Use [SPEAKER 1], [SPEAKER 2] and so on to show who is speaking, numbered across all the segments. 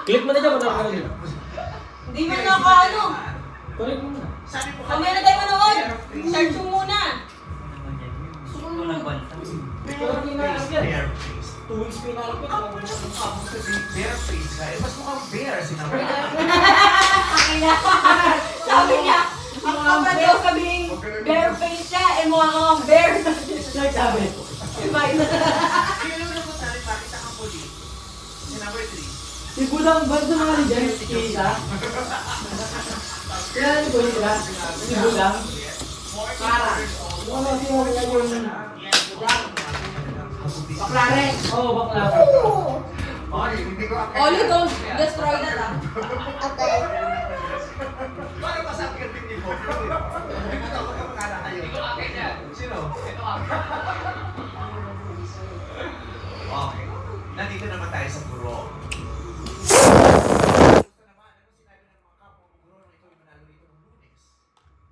[SPEAKER 1] Click mo na dyan, manood ka na dyan.
[SPEAKER 2] Hindi mo na ano.
[SPEAKER 1] Click mo na.
[SPEAKER 2] Mamaya na tayo manood. Search mo muna.
[SPEAKER 1] Pero hindi na lang yan. 2 weeks pa inalapit.
[SPEAKER 3] Bear face ka. Mas mukhang bear sinabi.
[SPEAKER 2] Sabi niya, ang kapag daw sabing bare face siya, eh mukha kang bear.
[SPEAKER 1] Nagsabi.
[SPEAKER 2] Iba yun.
[SPEAKER 3] Kaya naman po tayo, bakit ang puli? Si number 3.
[SPEAKER 1] Si Budang ba ito mga dyan? Si Keisha? Kaya ni Boy sila? Si Budang?
[SPEAKER 2] Para.
[SPEAKER 1] Ano si Boy nga yung...
[SPEAKER 2] Bakla rin.
[SPEAKER 1] Oo, bakla.
[SPEAKER 3] Hindi ko
[SPEAKER 2] Oli, don't destroy that ah.
[SPEAKER 3] Para masakit din ni Bob. Hindi ko ako kapakala kayo. Sino? Okay. Nandito naman tayo sa guro.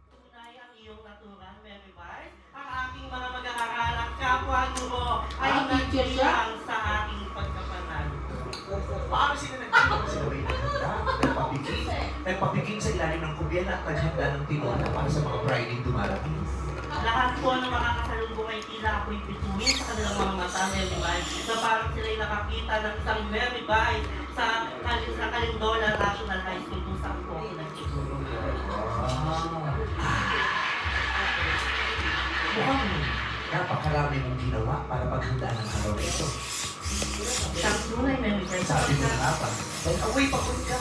[SPEAKER 4] Tunay ang iyong naturan, Mary Bart. Ang aking mga mag-aaral kapwa guro ay nagbilang sa aking pagkapanalo.
[SPEAKER 3] Paano sila nagtulong sa gawin ng handa? Nagpapiging sa ilalim ng kubyela at naghanda ng tinola para sa mga briding dumarating.
[SPEAKER 4] Lahat po ng makakasalubong ay tila ako'y bituin sa kanilang mga mata, Mary Bart, na parang sila'y nakakita ng isang Mary Bart sa Kalindola National High School kung saan po ako nagtuturo.
[SPEAKER 3] Mukhang napakarami mong ginawa para paghandaan ng araw na ito.
[SPEAKER 4] Siyang tunay, Mary Bart.
[SPEAKER 3] Sabi mo nga pa, dahil ako'y pagod ka.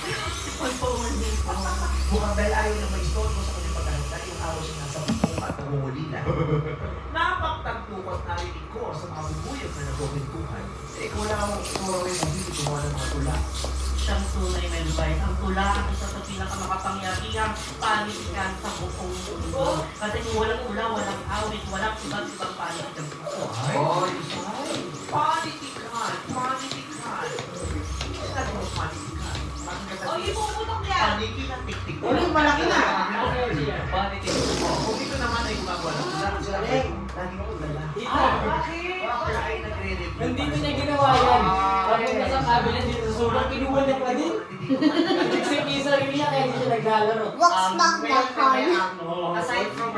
[SPEAKER 4] Ipon po din po.
[SPEAKER 3] Mukhang dahil ayaw na ma-istorbo sa kanyang paghahanda, yung araw siya nasa bukong at nangungulila. Napagtagtukot narinig ko sa mga bubuyog na nagkukuntuhan. Ikaw lang ang ituro rin ang hindi gumawa ng mga tula.
[SPEAKER 4] Siyang tunay, Mary Bart. Ang tula ang isa sa pinakamakapangyarihang panitikan sa buong mundo. Kasi kung walang tula, walang awit, walang iba't-ibang panitikan.
[SPEAKER 3] Ay, panitikan! Panitikan! Sinabi mo panitikan.
[SPEAKER 2] O, ipuputok yan.
[SPEAKER 3] Panikin ang tiktik.
[SPEAKER 2] Ulit, malaki na.
[SPEAKER 3] Panitikan. Kung ito naman ay gumagawa ng tula, sinabi ko, lagi ko tulala.
[SPEAKER 4] Bakit?
[SPEAKER 3] Bakit ay nagre-review?
[SPEAKER 1] Nandito niya ginawa yan. Pag nasa cabinet dito sa sobrang kinuha niya pa din. Nagsipin sa rin niya kaya hindi siya naglalaro.
[SPEAKER 5] What's not that hard?
[SPEAKER 3] Aside from